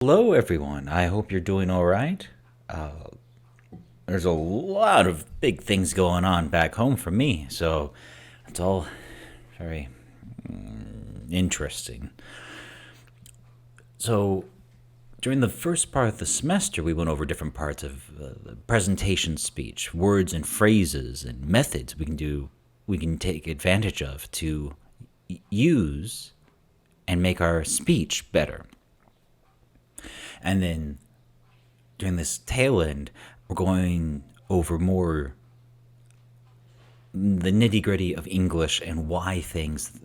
Hello, everyone. I hope you're doing all right. Uh, there's a lot of big things going on back home for me, so it's all very interesting. So, during the first part of the semester, we went over different parts of the presentation speech, words and phrases and methods we can take advantage of to use and make our speech better. And then during this tail end, we're going over more the nitty gritty of English and why things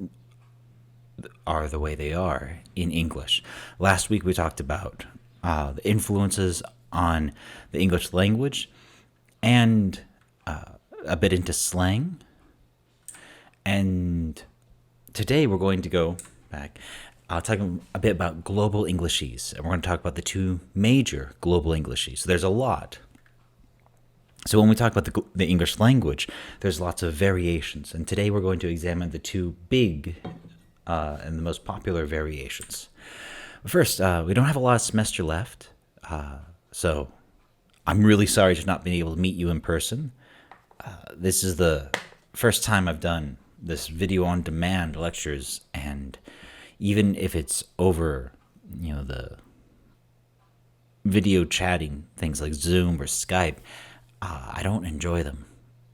are the way they are in English. Last week we talked about the influences on the English language and a bit into slang. And today we're going to go back. I'll talk a bit about global Englishes, and we're going to talk about the two major global Englishes. So there's a lot. So when we talk about the English language, there's lots of variations, and today we're going to examine the two big and the most popular variations. First, we don't have a lot of semester left, so I'm really sorry to not be able to meet you in person. This is the first time I've done this video on demand lectures, and even if it's over, the video chatting things like Zoom or Skype, I don't enjoy them,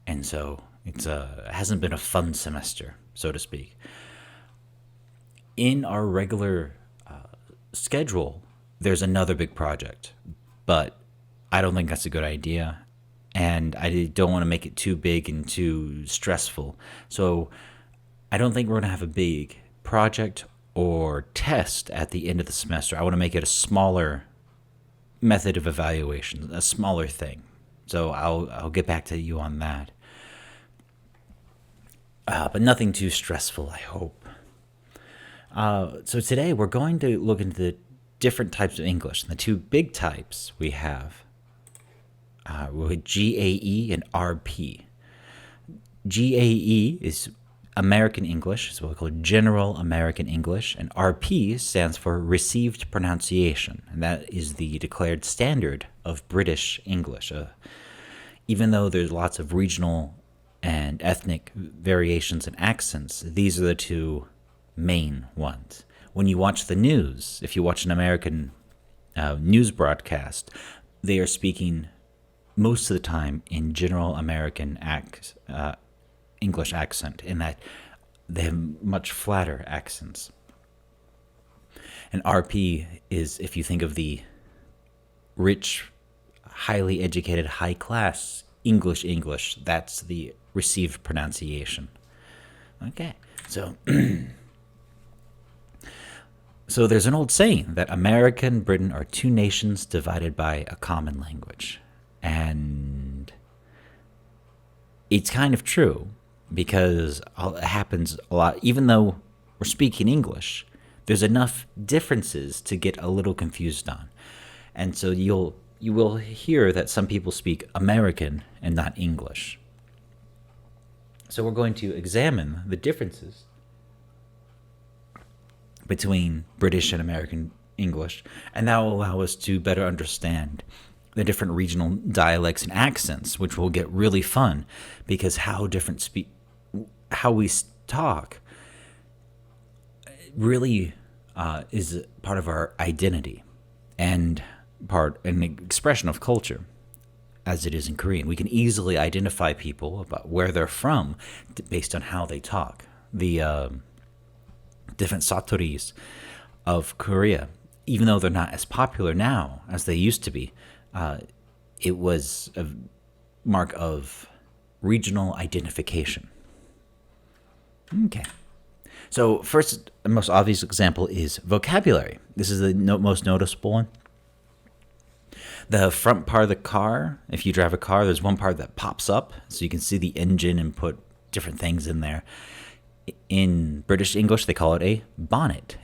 and so it hasn't been a fun semester, so to speak. In our regular schedule, there's another big project, but I don't think that's a good idea, and I don't want to make it too big and too stressful. So I don't think we're going to have a big project or test at the end of the semester. I want to make it a smaller method of evaluation, a smaller thing. So I'll get back to you on that. But nothing too stressful, I hope. So today we're going to look into the different types of English. And the two big types we have with GAE and RP. GAE is American English, is what we call General American English, and RP stands for Received Pronunciation, and that is the declared standard of British English. Even though there's lots of regional and ethnic variations and accents, these are the two main ones. When you watch the news, if you watch an American news broadcast, they are speaking most of the time in General American English accent, in that they have much flatter accents. And RP is, if you think of the rich, highly educated, high class English, that's the received pronunciation. Okay, so so there's an old saying that America and Britain are two nations divided by a common language. And it's kind of true, because it happens a lot. Even though we're speaking English, there's enough differences to get a little confused on. And so you will hear that some people speak American and not English. So we're going to examine the differences between British and American English, and that will allow us to better understand the different regional dialects and accents, which will get really fun, because how we talk really is part of our identity and an expression of culture, as it is in Korean. We can easily identify people about where they're from based on how they talk. The different satori's of Korea, even though they're not as popular now as they used to be, it was a mark of regional identification. Okay. So first, the most obvious example is vocabulary. This is the most noticeable one. The front part of the car, if you drive a car, there's one part that pops up, so you can see the engine and put different things in there. In British English, they call it a bonnet,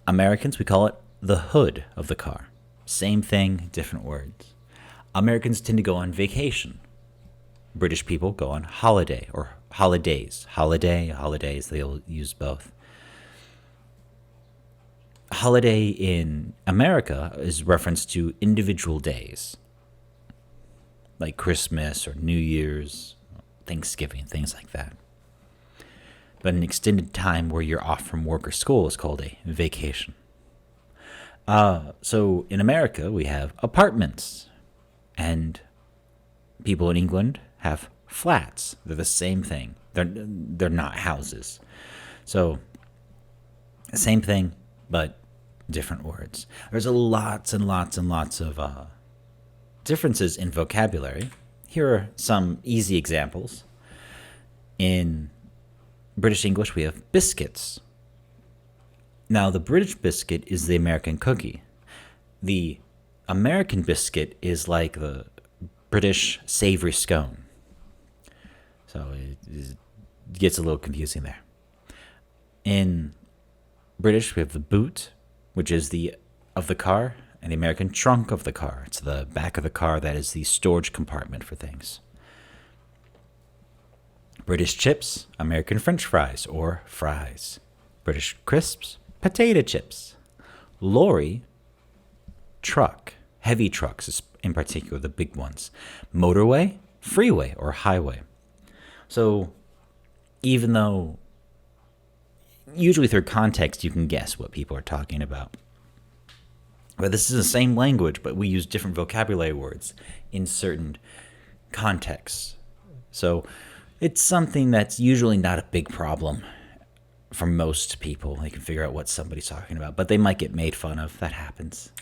Americans, we call it the hood of the car. Same thing, different words. Americans tend to go on vacation. British people go on holiday or holidays. Holidays, they'll use both. holiday in America is reference to individual days, like Christmas or New Year's, Thanksgiving, things like that. But an extended time where you're off from work or school is called a vacation. So in America, we have apartments, and people in England have flats. They're the same thing. They're not houses. So same thing, but different words. There's lots and lots and lots of differences in vocabulary. Here are some easy examples. In British English, we have biscuits. Now, the British biscuit is the American cookie. The American biscuit is like the British savory scone. So it gets a little confusing there. In British, we have the boot, which is the of the car, and the American trunk of the car. It's the back of the car that is the storage compartment for things. British chips, American French fries or fries. British crisps, potato chips. Lorry, truck, heavy trucks in particular, the big ones. Motorway, freeway or highway. So even though usually through context you can guess what people are talking about. But this is the same language, but we use different vocabulary words in certain contexts. So it's something that's usually not a big problem for most people. They can figure out what somebody's talking about, but they might get made fun of. That happens.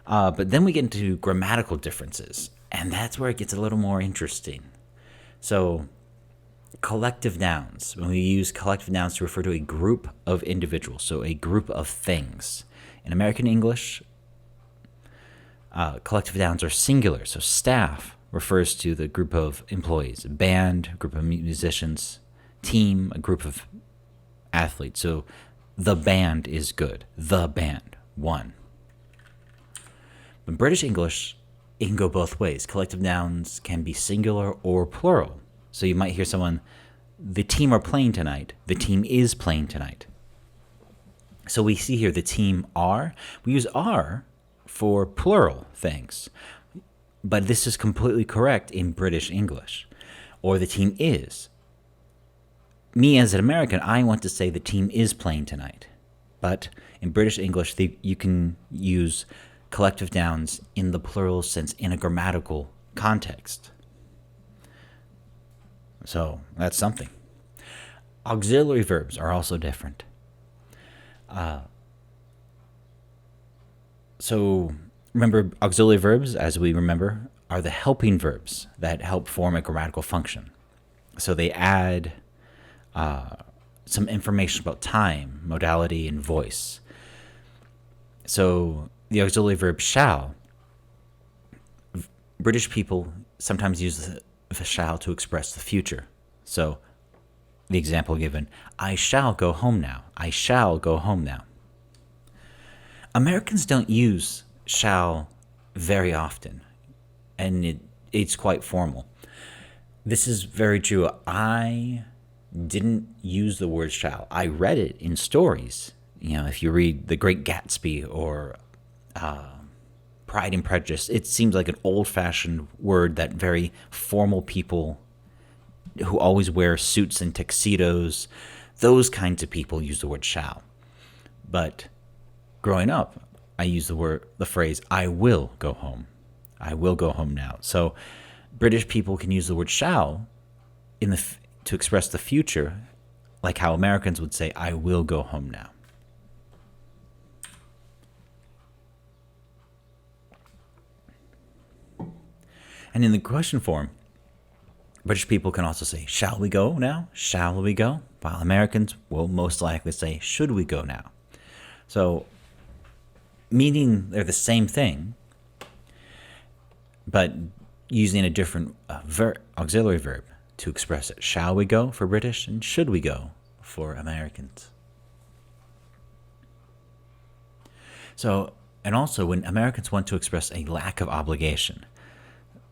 But then we get into grammatical differences, and that's where it gets a little more interesting. So collective nouns. When we use collective nouns to refer to a group of individuals, so a group of things. In American English, collective nouns are singular. So staff refers to the group of employees. Band, a group of musicians. Team, a group of athletes. So the band is good. The band won. In British English, it can go both ways. Collective nouns can be singular or plural. So you might hear someone, the team are playing tonight. The team is playing tonight. So we see here the team are. We use are for plural things. But this is completely correct in British English. Or the team is. Me as an American, I want to say the team is playing tonight. But in British English, you can use collective nouns in the plural sense in a grammatical context. So that's something. Auxiliary verbs are also different. So remember, auxiliary verbs, as we remember, are the helping verbs that help form a grammatical function. So they add some information about time, modality, and voice. So the auxiliary verb shall, British people sometimes use the shall to express the future. So the example given, I shall go home now. I shall go home now. Americans don't use shall very often, and it's quite formal. This is very true. I didn't use the word shall. I read it in stories. You know, if you read The Great Gatsby or Pride and Prejudice, it seems like an old-fashioned word that very formal people who always wear suits and tuxedos, those kinds of people use the word shall. But growing up, I used the phrase, I will go home. I will go home now. So British people can use the word shall to express the future, like how Americans would say, I will go home now. And in the question form, British people can also say, shall we go now? Shall we go? While Americans will most likely say, should we go now? So, meaning they're the same thing, but using a different auxiliary verb to express it. Shall we go for British and should we go for Americans? So, and also when Americans want to express a lack of obligation,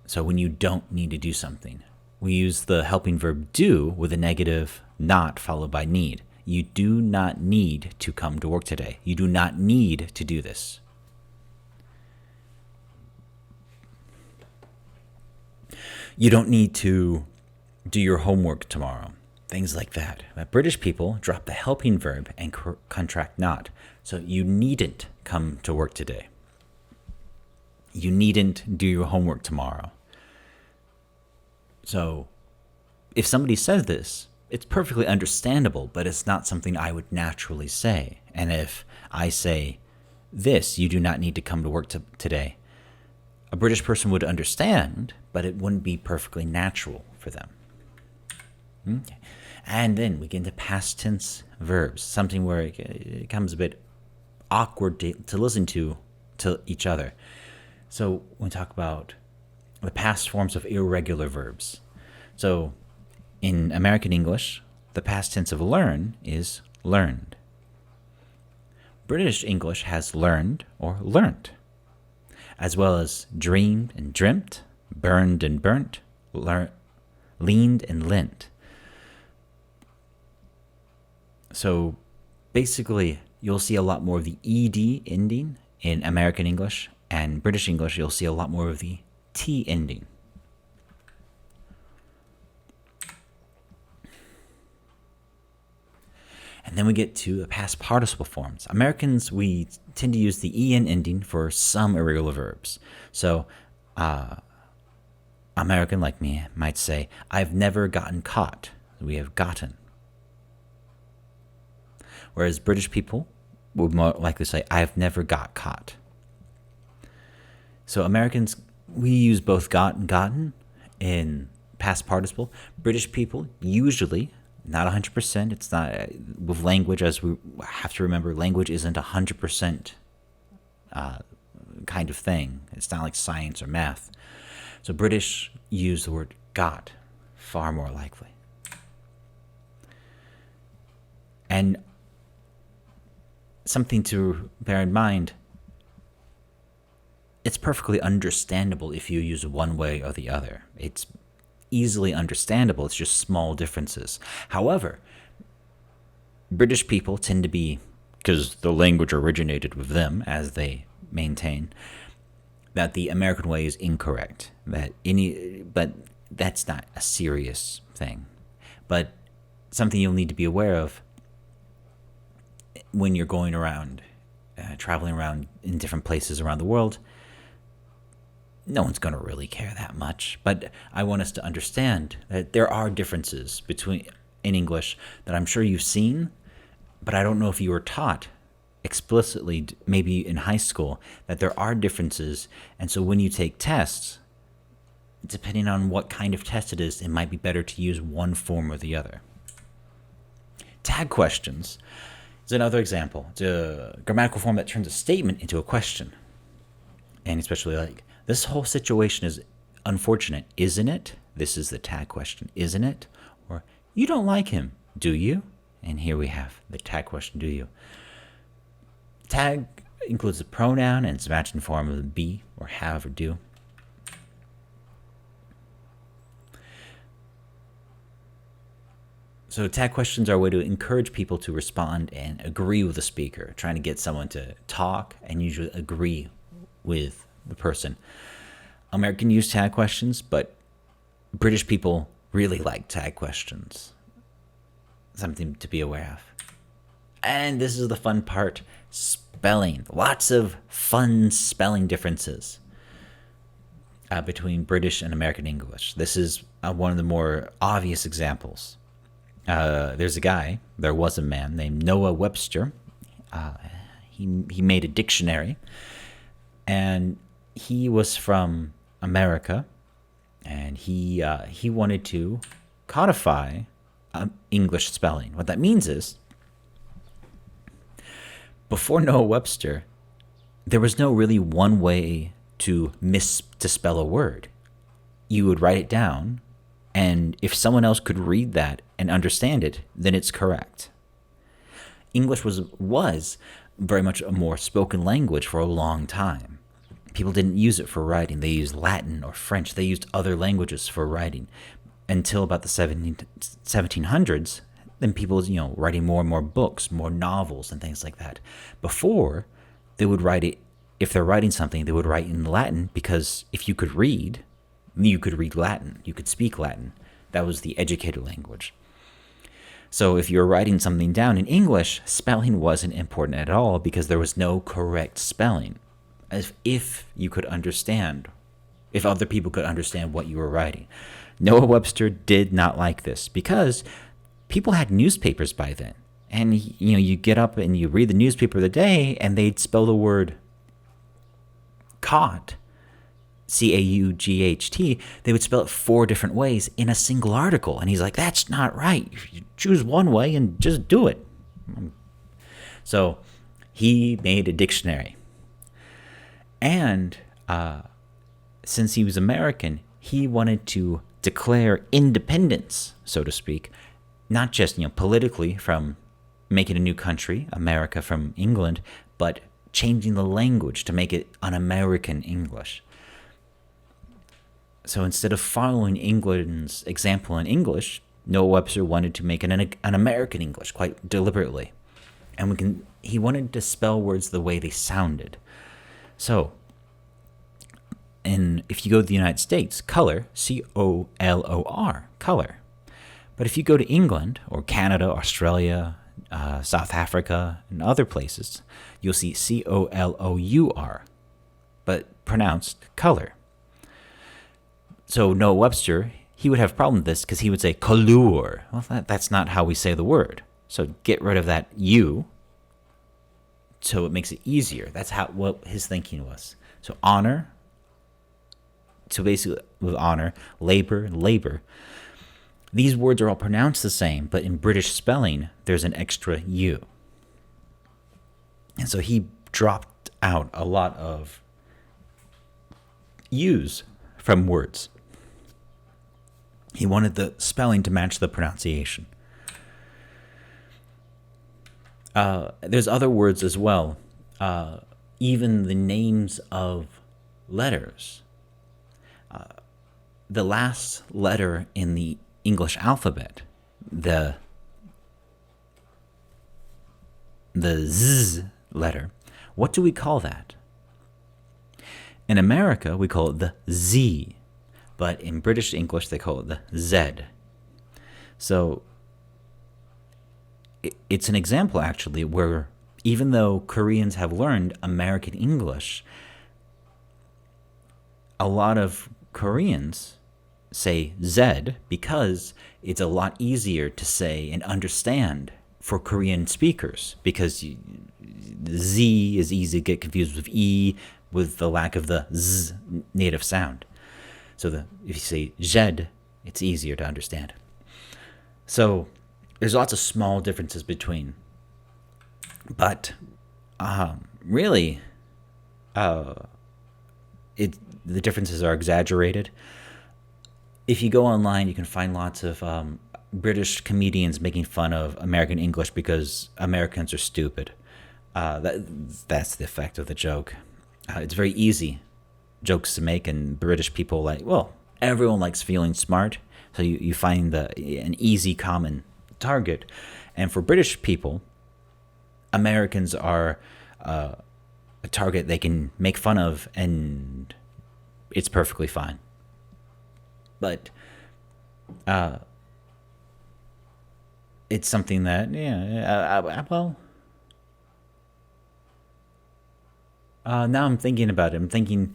so when you don't need to do something, we use the helping verb do with a negative not followed by need. You do not need to come to work today. You do not need to do this. You don't need to do your homework tomorrow. Things like that. But British people drop the helping verb and contract not. So you needn't come to work today. You needn't do your homework tomorrow. So if somebody says this, it's perfectly understandable, but it's not something I would naturally say. And if I say this, you do not need to come to work today, a British person would understand, but it wouldn't be perfectly natural for them. Okay. And then we get into past tense verbs, something where it becomes a bit awkward to listen to each other. So when we talk about the past forms of irregular verbs. So in American English, the past tense of learn is learned. British English has learned or learnt, as well as dreamed and dreamt, burned and burnt, leaned and lent. So basically, you'll see a lot more of the ed ending in American English, and British English, you'll see a lot more of the t ending. And then we get to the past participle forms. Americans, we tend to use the en ending for some irregular verbs. So, American like me might say, I've never gotten caught. We have gotten. Whereas British people would more likely say, I've never got caught. So Americans, we use both got and gotten in past participle. British people usually, not 100%, it's not, with language, as we have to remember, language isn't 100% kind of thing. It's not like science or math. So British use the word got far more likely. And something to bear in mind, it's perfectly understandable if you use one way or the other. It's easily understandable. It's just small differences. However, British people tend to be, because the language originated with them, as they maintain, that the American way is incorrect. But that's not a serious thing. But something you'll need to be aware of when you're going around, traveling around in different places around the world. No one's going to really care that much, but I want us to understand that there are differences in English that I'm sure you've seen, but I don't know if you were taught explicitly, maybe in high school, that there are differences. And so when you take tests, depending on what kind of test it is might be better to use one form or the other. Tag questions is another example. It's a grammatical form that turns a statement into a question. And especially like, this whole situation is unfortunate, isn't it? This is the tag question, isn't it? Or, you don't like him, do you? And here we have the tag question, do you? Tag includes a pronoun and its matching form of be or have or do. So tag questions are a way to encourage people to respond and agree with the speaker, trying to get someone to talk and usually agree with the person. American use tag questions, but British people really like tag questions. Something to be aware of. And this is the fun part, spelling. Lots of fun spelling differences between British and American English. This is one of the more obvious examples. There was a man named Noah Webster. He made a dictionary, and he was from America, and he wanted to codify English spelling. What that means is, before Noah Webster, there was no really one way to spell a word. You would write it down, and if someone else could read that and understand it, then it's correct. English was very much a more spoken language for a long time. People didn't use it for writing. They used Latin or French. They used other languages for writing. Until about the 1700s, then people, writing more and more books, more novels, and things like that. Before, they would write it, if they're writing something, they would write in Latin, because if you could read Latin, you could speak Latin. That was the educated language. So if you were writing something down in English, spelling wasn't important at all because there was no correct spelling. As if you could understand, if other people could understand what you were writing. Noah Webster did not like this because people had newspapers by then. And, you get up and you read the newspaper of the day and they'd spell the word caught, C-A-U-G-H-T, they would spell it 4 different ways in a single article. And he's like, that's not right. You choose one way and just do it. So he made a dictionary. And since he was American, he wanted to declare independence, so to speak, not just, politically from making a new country, America from England, but changing the language to make it an American English. So instead of following England's example in English, Noah Webster wanted to make an American English quite deliberately. And he wanted to spell words the way they sounded. So, if you go to the United States, color, C-O-L-O-R, color. But if you go to England or Canada, Australia, South Africa, and other places, you'll see C-O-L-O-U-R, but pronounced color. So Noah Webster, he would have a problem with this because he would say colour. Well, that's not how we say the word. So get rid of that U so it makes it easier. That's what his thinking was. So honor, so basically with honor, labor. These words are all pronounced the same, but in British spelling, there's an extra U. And so he dropped out a lot of U's from words. He wanted the spelling to match the pronunciation. There's other words as well. Even the names of letters. The last letter in the English alphabet, the Z letter, what do we call that? In America, we call it the Z, but in British English, they call it the Z. So it's an example, actually, where even though Koreans have learned American English, a lot of Koreans say Z because it's a lot easier to say and understand for Korean speakers, because Z is easy to get confused with E with the lack of the Z native sound. So if you say Z, it's easier to understand. So there's lots of small differences between, but really, the differences are exaggerated. If you go online, you can find lots of British comedians making fun of American English because Americans are stupid. That's the effect of the joke. It's very easy jokes to make, and British people everyone likes feeling smart, so you find an easy common target. And for British people, Americans are a target they can make fun of, and it's perfectly fine. But it's something that, now I'm thinking about it. I'm thinking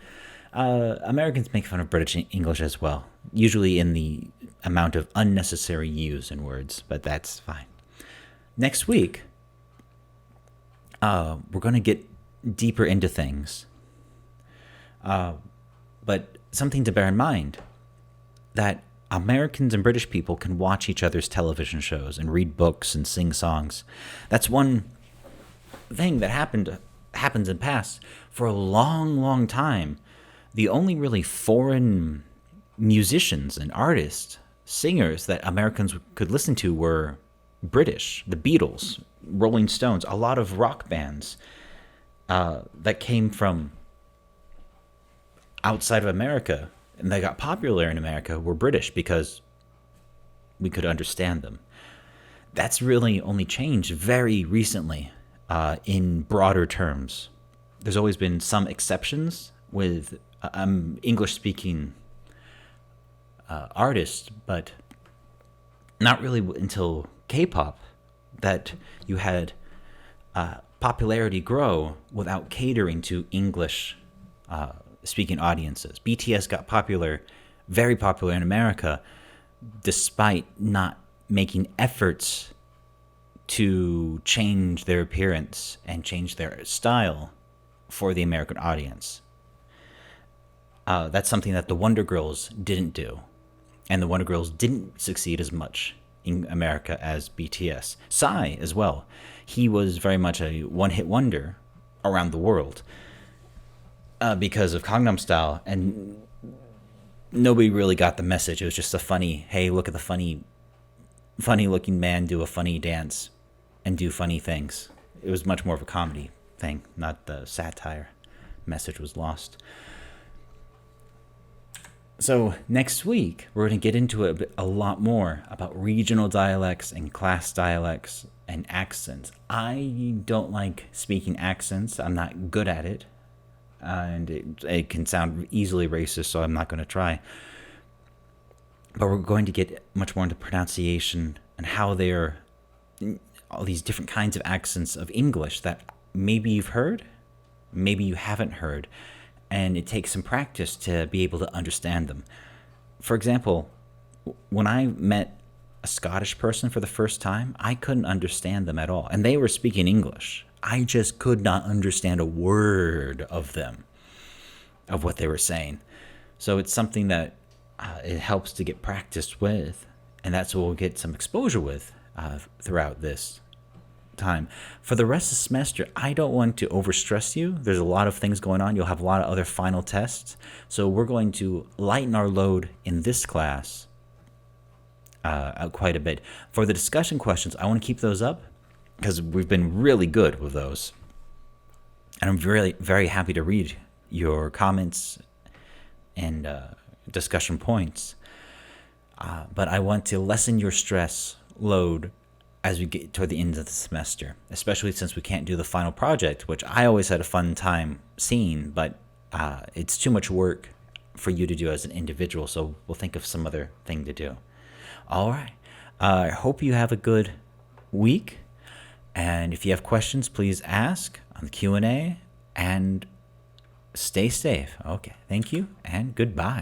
Americans make fun of British English as well, usually in the amount of unnecessary use in words, but that's fine. Next week, we're going to get deeper into things. But something to bear in mind, that Americans and British people can watch each other's television shows and read books and sing songs. That's one thing that happens in the past. For a long, long time, the only really foreign musicians and artists, singers that Americans could listen to were British, the Beatles, Rolling Stones, a lot of rock bands that came from outside of America and they got popular in America were British because we could understand them. That's really only changed very recently in broader terms. There's always been some exceptions with English speaking artists, but not really until K-pop that you had popularity grow without catering to English speaking audiences. BTS got very popular in America, despite not making efforts to change their appearance and change their style for the American audience. That's something that the Wonder Girls didn't do. And the Wonder Girls didn't succeed as much in America as BTS. Psy as well. He was very much a one-hit wonder around the world because of Gangnam Style, and nobody really got the message. It was just a funny, hey, look at the funny-looking man do a funny dance and do funny things. It was much more of a comedy thing, not the satire. Message was lost. So next week, we're going to get into a lot more about regional dialects and class dialects and accents. I don't like speaking accents. I'm not good at it. And it can sound easily racist, so I'm not going to try. But we're going to get much more into pronunciation and how they're all these different kinds of accents of English that maybe you've heard, maybe you haven't heard. And it takes some practice to be able to understand them. For example, when I met a Scottish person for the first time, I couldn't understand them at all. And they were speaking English. I just could not understand a word of them, of what they were saying. So it's something that it helps to get practiced with. And that's what we'll get some exposure with throughout this time. For the rest of the semester, I don't want to overstress you. There's a lot of things going on. You'll have a lot of other final tests. So we're going to lighten our load in this class quite a bit. For the discussion questions, I want to keep those up because we've been really good with those. And I'm very, very happy to read your comments and discussion points. But I want to lessen your stress load as we get toward the end of the semester, especially since we can't do the final project, which I always had a fun time seeing, but it's too much work for you to do as an individual, so we'll think of some other thing to do. All right. I hope you have a good week, and if you have questions, please ask on the Q&A, and stay safe. Okay, thank you, and goodbye.